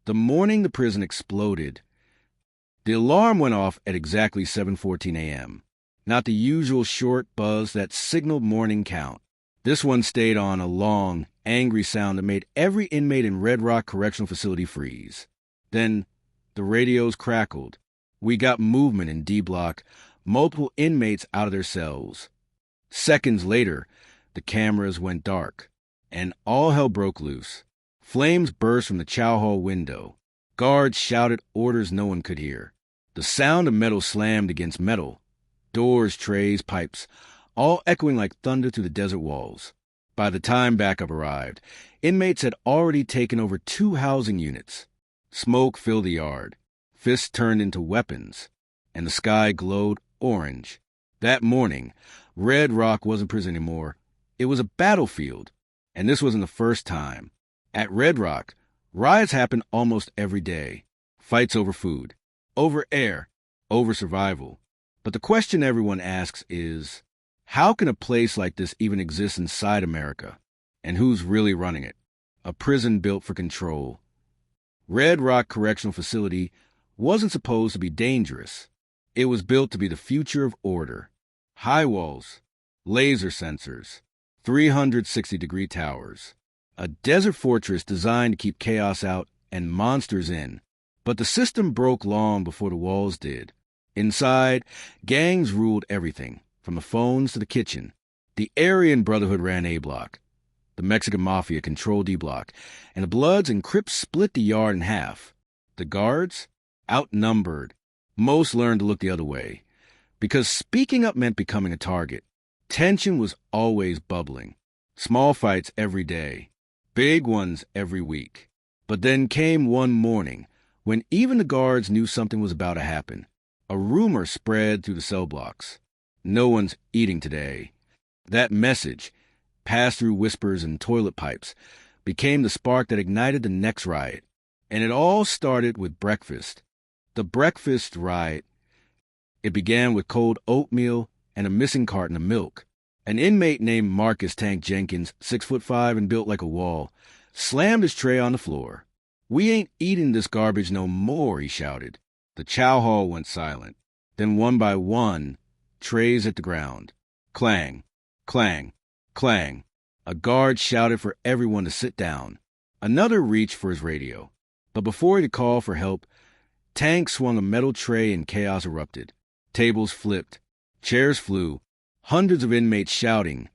The morning the prison exploded, the alarm went off at exactly 7:14 a.m. Not the usual short buzz that signaled morning count. This one stayed on a long, angry sound that made every inmate in Red Rock Correctional Facility freeze. Then the radios crackled. We got movement in D Block, multiple inmates out of their cells. Seconds later, the cameras went dark, and all hell broke loose. Flames burst from the chow hall window. Guards shouted orders no one could hear. The sound of metal slammed against metal. Doors, trays, pipes, all echoing like thunder through the desert walls. By the time backup arrived, inmates had already taken over 2 housing units. Smoke filled the yard. Fists turned into weapons, and the sky glowed orange. That morning, Red Rock wasn't prison anymore. It was a battlefield, and this wasn't the first time. At Red Rock, riots happen almost every day. Fights over food, over air, over survival. But the question everyone asks is, how can a place like this even exist inside America? And who's really running it? A prison built for control. Red Rock Correctional Facility wasn't supposed to be dangerous. It was built to be the future of order. High walls, laser sensors, 360-degree towers. A desert fortress designed to keep chaos out and monsters in. But the system broke long before the walls did. Inside, gangs ruled everything, from the phones to the kitchen. The Aryan Brotherhood ran A Block. The Mexican Mafia controlled D Block, and the Bloods and Crips split the yard in half. The guards? Outnumbered. Most learned to look the other way, because speaking up meant becoming a target. Tension was always bubbling. Small fights every day. Big ones every week. But then came one morning when even the guards knew something was about to happen. A rumor spread through the cell blocks. No one's eating today. That message, passed through whispers and toilet pipes, became the spark that ignited the next riot. And it all started with breakfast. The breakfast riot. It began with cold oatmeal and a missing carton of milk. An inmate named Marcus Tank Jenkins, 6'5" and built like a wall, slammed his tray on the floor. "We ain't eating this garbage no more," he shouted. The chow hall went silent. Then one by one, trays hit the ground. Clang, clang, clang. A guard shouted for everyone to sit down. Another reached for his radio. But before he could call for help, Tank swung a metal tray and chaos erupted. Tables flipped. Chairs flew. Hundreds of inmates shouting.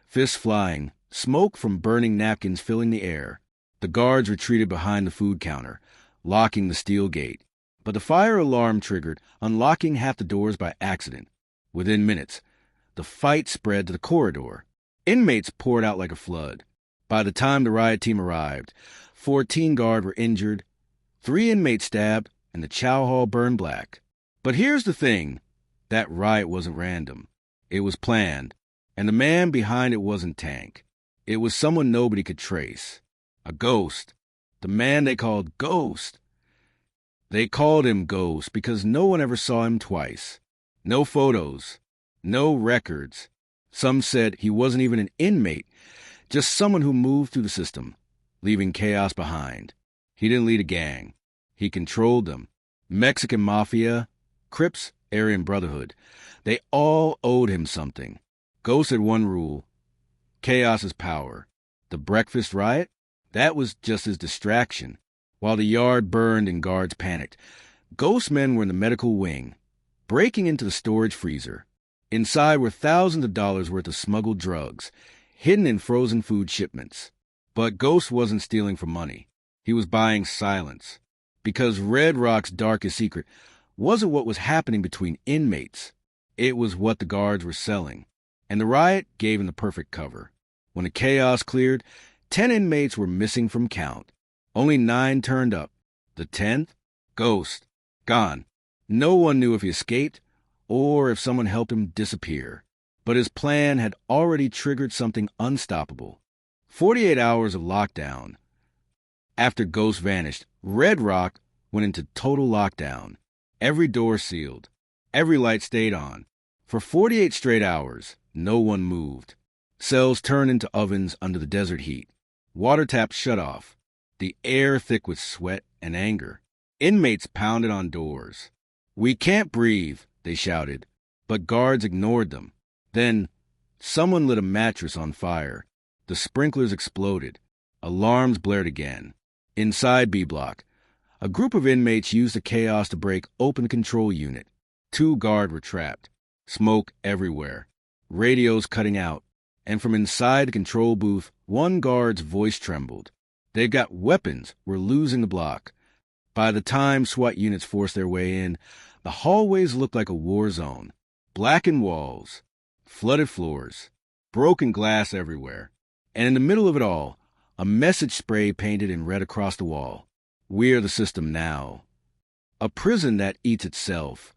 Fists flying. Smoke from burning napkins filling the air. The guards retreated behind the food counter, locking the steel gate. But the fire alarm triggered, unlocking half the doors by accident. Within minutes, the fight spread to the corridor. Inmates poured out like a flood. By the time the riot team arrived, 14 guards were injured, 3 inmates stabbed, and the chow hall burned black. But here's the thing. That riot wasn't random. It was planned. And the man behind it wasn't Tank. It was someone nobody could trace. A ghost. The man they called Ghost. They called him Ghost because no one ever saw him twice. No photos. No records. Some said he wasn't even an inmate, just someone who moved through the system, leaving chaos behind. He didn't lead a gang. He controlled them. Mexican Mafia, Crips, Aryan Brotherhood. They all owed him something. Ghost had one rule. Chaos is power. The breakfast riot? That was just his distraction. While the yard burned and guards panicked, Ghost men were in the medical wing, breaking into the storage freezer. Inside were thousands of dollars worth of smuggled drugs, hidden in frozen food shipments. But Ghost wasn't stealing for money. He was buying silence. Because Red Rock's darkest secret wasn't what was happening between inmates. It was what the guards were selling. And the riot gave him the perfect cover. When the chaos cleared, 10 inmates were missing from count. Only 9 turned up. The 10th? Ghost. Gone. No one knew if he escaped or if someone helped him disappear. But his plan had already triggered something unstoppable. 48 hours of lockdown. After Ghost vanished, Red Rock went into total lockdown. Every door sealed. Every light stayed on. For 48 straight hours, no one moved. Cells turned into ovens under the desert heat. Water taps shut off. The air thick with sweat and anger. Inmates pounded on doors. "We can't breathe," they shouted, but guards ignored them. Then, someone lit a mattress on fire. The sprinklers exploded. Alarms blared again. Inside B Block, a group of inmates used the chaos to break open the control unit. 2 guards were trapped. Smoke everywhere. Radios cutting out. And from inside the control booth, one guard's voice trembled. "They've got weapons. We're losing the block." By the time SWAT units forced their way in, the hallways looked like a war zone. Blackened walls, flooded floors, broken glass everywhere. And in the middle of it all, a message spray painted in red across the wall. "We're the system now." A prison that eats itself.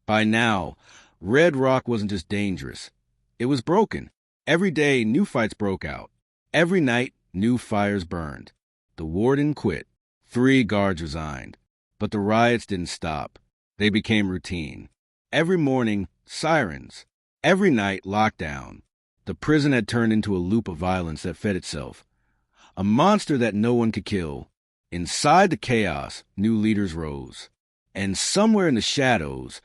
By now, Red Rock wasn't just dangerous. It was broken. Every day, new fights broke out. Every night, new fires burned. The warden quit. 3 guards resigned. But the riots didn't stop. They became routine. Every morning, sirens. Every night, lockdown. The prison had turned into a loop of violence that fed itself. A monster that no one could kill. Inside the chaos, new leaders rose. And somewhere in the shadows,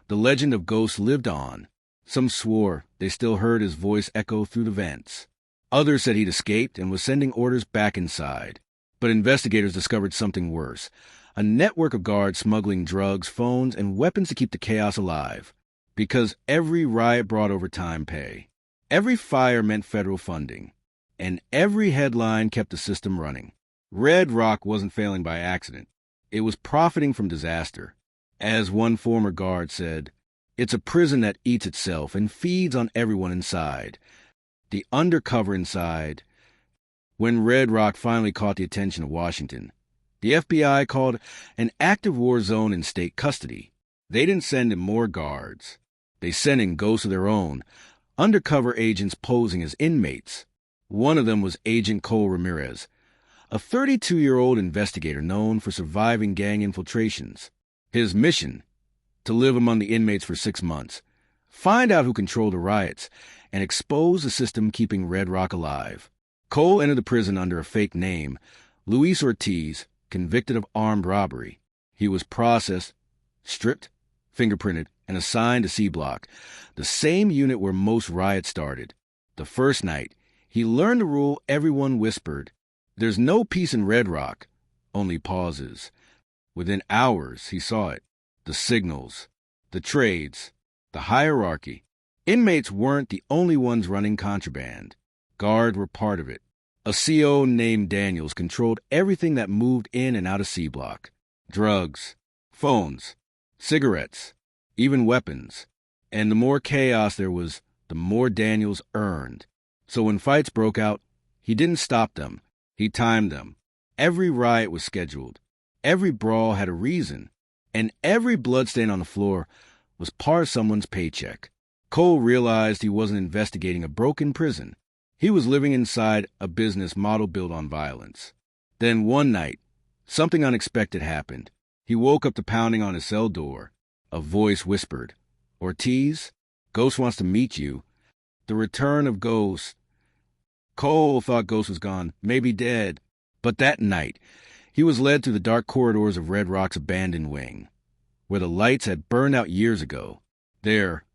the legend of Ghost lived on. Some swore they still heard his voice echo through the vents. Others said he'd escaped and was sending orders back inside. But investigators discovered something worse. A network of guards smuggling drugs, phones, and weapons to keep the chaos alive. Because every riot brought overtime pay. Every fire meant federal funding. And every headline kept the system running. Red Rock wasn't failing by accident. It was profiting from disaster. As one former guard said, "It's a prison that eats itself and feeds on everyone inside." The undercover inside. When Red Rock finally caught the attention of Washington, the FBI called an active war zone in state custody. They didn't send in more guards. They sent in ghosts of their own, undercover agents posing as inmates. One of them was Agent Cole Ramirez, a 32-year-old investigator known for surviving gang infiltrations. His mission: to live among the inmates for 6 months, find out who controlled the riots, and expose the system keeping Red Rock alive. Cole entered the prison under a fake name, Luis Ortiz, convicted of armed robbery. He was processed, stripped, fingerprinted, and assigned to C Block, the same unit where most riots started. The first night, he learned the rule everyone whispered: "There's no peace in Red Rock, only pauses." Within hours, he saw it. The signals, the trades, the hierarchy. Inmates weren't the only ones running contraband. Guards were part of it. A CO named Daniels controlled everything that moved in and out of C Block. Drugs, phones, cigarettes, even weapons. And the more chaos there was, the more Daniels earned. So when fights broke out, he didn't stop them. He timed them. Every riot was scheduled. Every brawl had a reason. And every bloodstain on the floor was part of someone's paycheck. Cole realized he wasn't investigating a broken prison. He was living inside a business model built on violence. Then one night, something unexpected happened. He woke up to pounding on his cell door. A voice whispered, "Ortiz, Ghost wants to meet you." The return of Ghost. Cole thought Ghost was gone, maybe dead. But that night, he was led through the dark corridors of Red Rock's abandoned wing, where the lights had burned out years ago. There,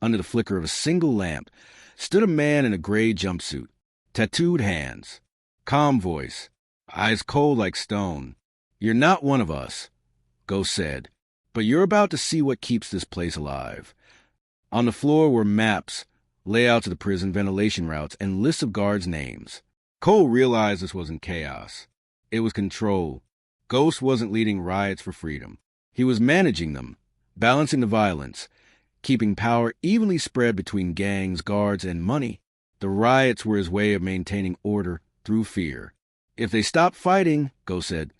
under the flicker of a single lamp, stood a man in a gray jumpsuit, tattooed hands, calm voice, eyes cold like stone. "You're not one of us," Ghost said, "but you're about to see what keeps this place alive." On the floor were maps, layouts of the prison ventilation routes, and lists of guards' names. Cole realized this wasn't chaos. It was control. Ghost wasn't leading riots for freedom. He was managing them, balancing the violence, keeping power evenly spread between gangs, guards, and money. The riots were his way of maintaining order through fear. If they stop fighting, Ghost said,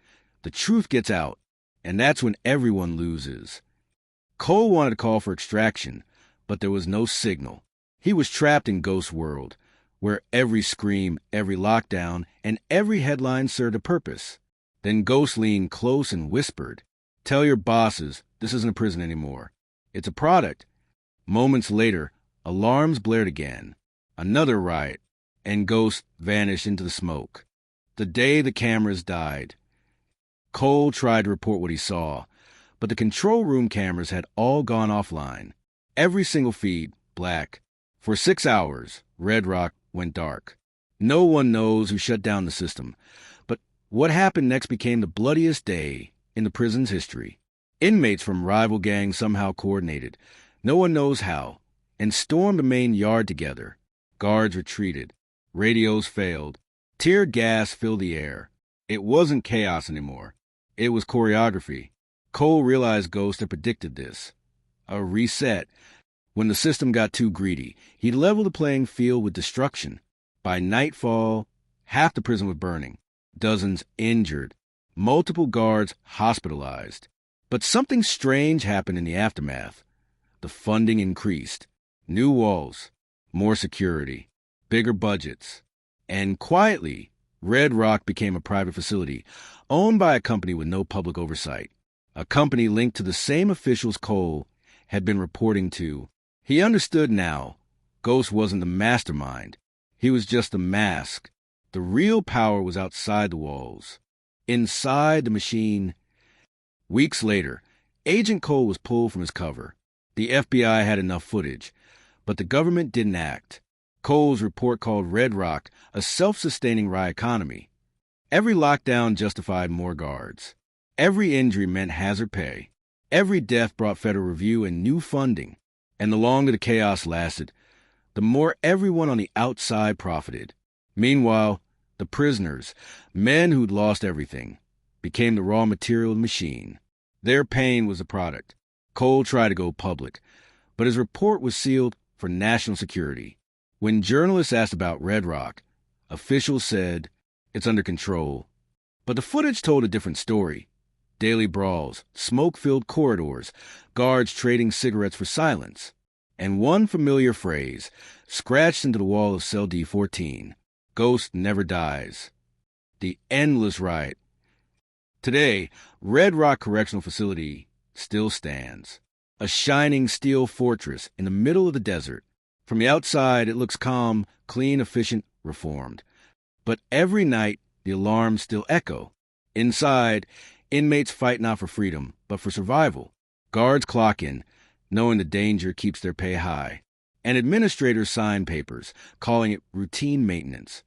the truth gets out, and that's when everyone loses. Cole wanted to call for extraction, but there was no signal. He was trapped in Ghost's world, where every scream, every lockdown, and every headline served a purpose. Then Ghost leaned close and whispered, "Tell your bosses this isn't a prison anymore. It's a product." Moments later, alarms blared again. Another riot, and Ghost vanished into the smoke. The day the cameras died. Cole tried to report what he saw, but the control room cameras had all gone offline. Every single feed, black. For 6 hours, Red Rock went dark. No one knows who shut down the system, but what happened next became the bloodiest day in the prison's history. Inmates from rival gangs somehow coordinated, no one knows how, and stormed the main yard together. Guards retreated. Radios failed. Tear gas filled the air. It wasn't chaos anymore. It was choreography. Cole realized Ghost had predicted this. A reset. When the system got too greedy, he leveled the playing field with destruction. By nightfall, half the prison was burning. Dozens injured. Multiple guards hospitalized. But something strange happened in the aftermath. The funding increased. New walls. More security. Bigger budgets. And quietly, Red Rock became a private facility, owned by a company with no public oversight. A company linked to the same officials Cole had been reporting to. He understood now. Ghost wasn't the mastermind. He was just the mask. The real power was outside the walls. Inside the machine. Weeks later, Agent Cole was pulled from his cover. The FBI had enough footage, but the government didn't act. Cole's report called Red Rock a self-sustaining riot economy. Every lockdown justified more guards. Every injury meant hazard pay. Every death brought federal review and new funding. And the longer the chaos lasted, the more everyone on the outside profited. Meanwhile, the prisoners, men who'd lost everything, became the raw material of the machine. Their pain was the product. Cole tried to go public, but his report was sealed for national security. When journalists asked about Red Rock, officials said, it's under control. But the footage told a different story. Daily brawls, smoke-filled corridors, guards trading cigarettes for silence, and one familiar phrase, scratched into the wall of cell D14, Ghost never dies. The endless riot. Today, Red Rock Correctional Facility still stands, a shining steel fortress in the middle of the desert. From the outside, it looks calm, clean, efficient, reformed. But every night, the alarms still echo. Inside, inmates fight not for freedom, but for survival. Guards clock in, knowing the danger keeps their pay high. And administrators sign papers, calling it routine maintenance.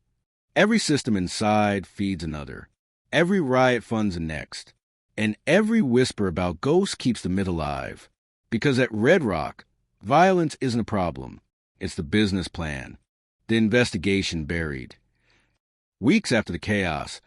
Every system inside feeds another. Every riot funds the next. And every whisper about ghosts keeps the myth alive. Because at Red Rock, violence isn't a problem. It's the business plan, the investigation buried. Weeks after the chaos,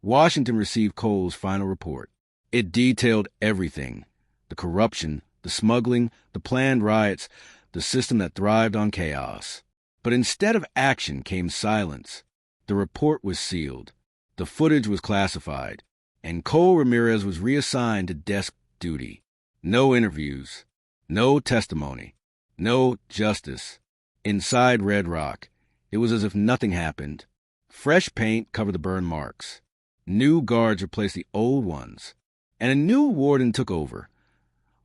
Washington received Cole's final report. It detailed everything: the corruption, the smuggling, the planned riots, the system that thrived on chaos. But instead of action came silence. The report was sealed. The footage was classified. And Cole Ramirez was reassigned to desk duty. No interviews. No testimony. No justice. Inside Red Rock, it was as if nothing happened. Fresh paint covered the burn marks. New guards replaced the old ones. And a new warden took over,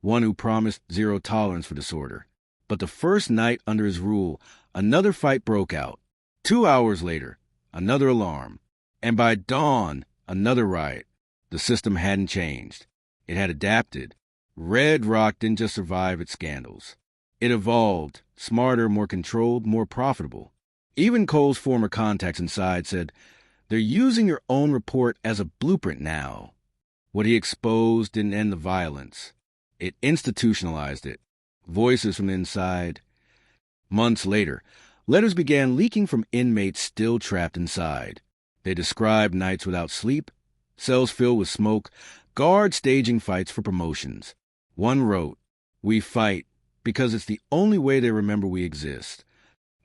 one who promised zero tolerance for disorder. But the first night under his rule, another fight broke out. 2 hours later, another alarm. And by dawn, another riot. The system hadn't changed. It had adapted. Red Rock didn't just survive its scandals. It evolved, smarter, more controlled, more profitable. Even Cole's former contacts inside said, they're using your own report as a blueprint now. What he exposed didn't end the violence. It institutionalized it. Voices from inside. Months later, letters began leaking from inmates still trapped inside. They described nights without sleep, cells filled with smoke, guards staging fights for promotions. One wrote, "We fight because it's the only way they remember we exist."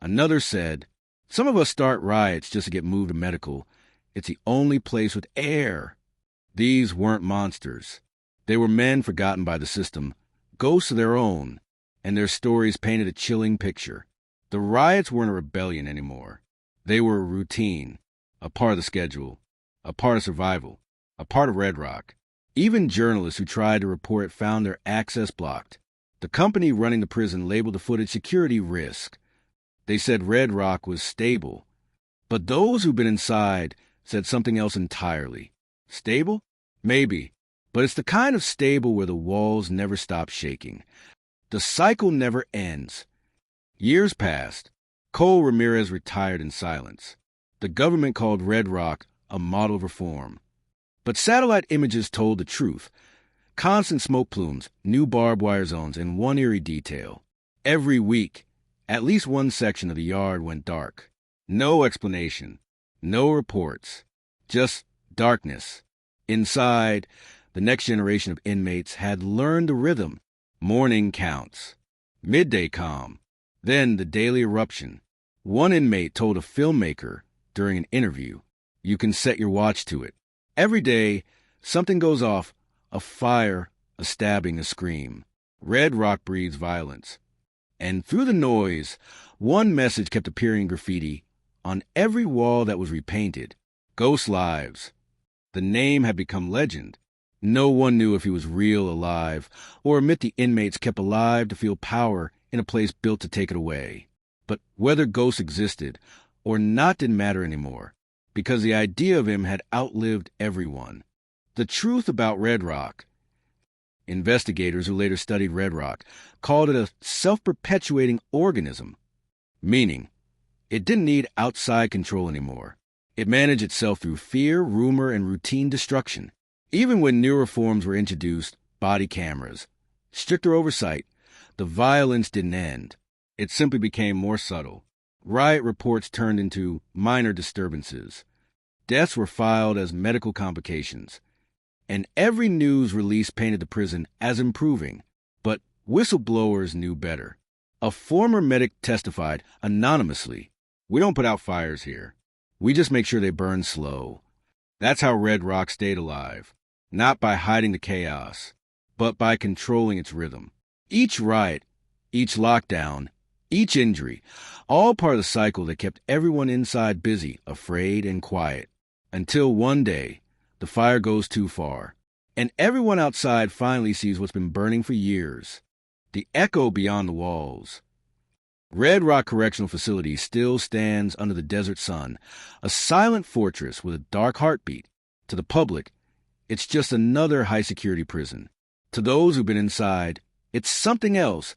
Another said, "Some of us start riots just to get moved to medical. It's the only place with air." These weren't monsters. They were men forgotten by the system, ghosts of their own, and their stories painted a chilling picture. The riots weren't a rebellion anymore. They were a routine, a part of the schedule, a part of survival, a part of Red Rock. Even journalists who tried to report found their access blocked. The company running the prison labeled the footage security risk. They said Red Rock was stable. But those who'd been inside said something else entirely. Stable? Maybe, but it's the kind of stable where the walls never stop shaking. The cycle never ends. Years passed. Cole Ramirez retired in silence. The government called Red Rock a model of reform. But satellite images told the truth. Constant smoke plumes, new barbed wire zones, and one eerie detail. Every week, at least one section of the yard went dark. No explanation, no reports, just darkness. Inside, the next generation of inmates had learned the rhythm. Morning counts, midday calm, then the daily eruption. One inmate told a filmmaker during an interview, "You can set your watch to it. Every day, something goes off, a fire, a stabbing, a scream. Red Rock breeds violence." And through the noise, one message kept appearing in graffiti on every wall that was repainted. Ghost lives. The name had become legend. No one knew if he was real alive, or admit the inmates kept alive to feel power in a place built to take it away. But whether ghosts existed or not didn't matter anymore, because the idea of him had outlived everyone. The truth about Red Rock. Investigators who later studied Red Rock called it a self-perpetuating organism, meaning it didn't need outside control anymore. It managed itself through fear, rumor, and routine destruction. Even when new reforms were introduced, body cameras, stricter oversight, the violence didn't end. It simply became more subtle. Riot reports turned into minor disturbances. Deaths were filed as medical complications. And every news release painted the prison as improving. But whistleblowers knew better. A former medic testified anonymously, "We don't put out fires here. We just make sure they burn slow." That's how Red Rock stayed alive. Not by hiding the chaos, but by controlling its rhythm. Each riot, each lockdown, each injury, all part of the cycle that kept everyone inside busy, afraid, and quiet. Until one day, the fire goes too far, and everyone outside finally sees what's been burning for years. The echo beyond the walls. Red Rock Correctional Facility still stands under the desert sun, a silent fortress with a dark heartbeat. To the public, it's just another high-security prison. To those who've been inside, it's something else,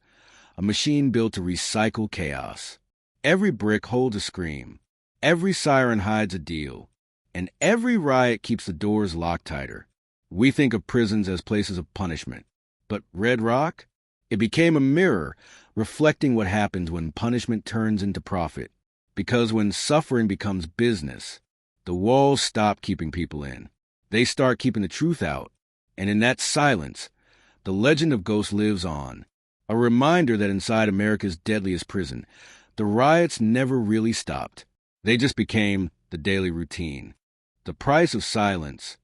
a machine built to recycle chaos. Every brick holds a scream, every siren hides a deal, and every riot keeps the doors locked tighter. We think of prisons as places of punishment, but Red Rock? It became a mirror, reflecting what happens when punishment turns into profit. Because when suffering becomes business, the walls stop keeping people in. They start keeping the truth out, and in that silence, the legend of ghosts lives on. A reminder that inside America's deadliest prison, the riots never really stopped. They just became the daily routine. The price of silence.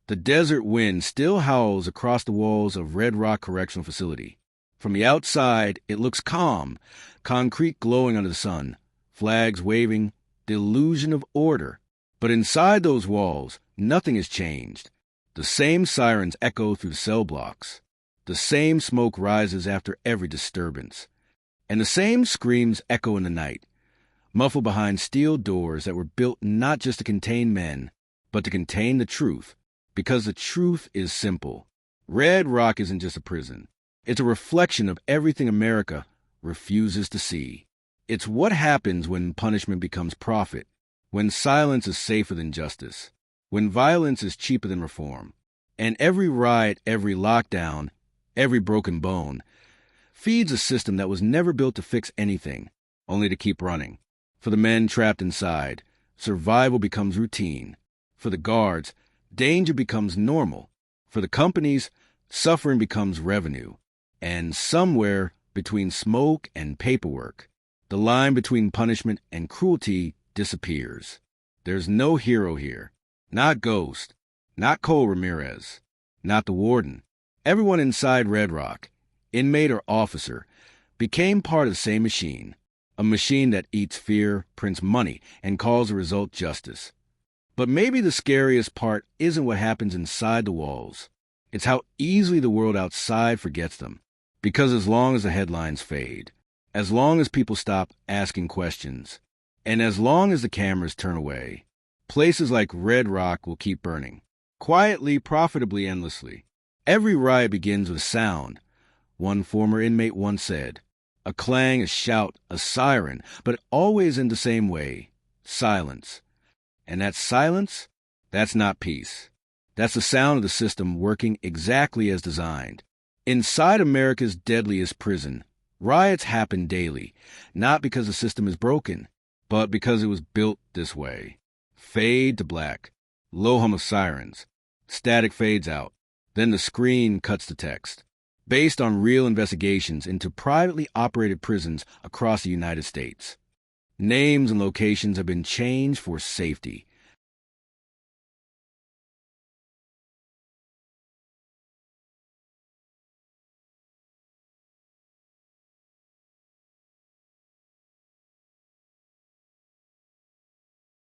The desert wind still howls across the walls of Red Rock Correctional Facility. From the outside, it looks calm, concrete glowing under the sun, flags waving, the illusion of order. But inside those walls, nothing has changed. The same sirens echo through the cell blocks. The same smoke rises after every disturbance. And the same screams echo in the night, muffled behind steel doors that were built not just to contain men, but to contain the truth. Because the truth is simple. Red Rock isn't just a prison. It's a reflection of everything America refuses to see. It's what happens when punishment becomes profit, when silence is safer than justice, when violence is cheaper than reform. And every riot, every lockdown, every broken bone feeds a system that was never built to fix anything, only to keep running. For the men trapped inside, survival becomes routine. For the guards, danger becomes normal. For the companies, suffering becomes revenue. And somewhere between smoke and paperwork, the line between punishment and cruelty disappears. There's no hero here. Not Ghost. Not Cole Ramirez. Not the warden. Everyone inside Red Rock, inmate or officer, became part of the same machine. A machine that eats fear, prints money, and calls the result justice. But maybe the scariest part isn't what happens inside the walls. It's how easily the world outside forgets them. Because as long as the headlines fade, as long as people stop asking questions, and as long as the cameras turn away, places like Red Rock will keep burning. quietly, profitably, endlessly. Every riot begins with sound. One former inmate once said, "A clang, a shout, a siren, but always in the same way, silence. And that silence, that's not peace. That's the sound of the system working exactly as designed." Inside America's deadliest prison, riots happen daily, not because the system is broken, but because it was built this way. Fade to black, low hum of sirens, static fades out, then the screen cuts to text. Based on real investigations into privately operated prisons across the United States. Names and locations have been changed for safety.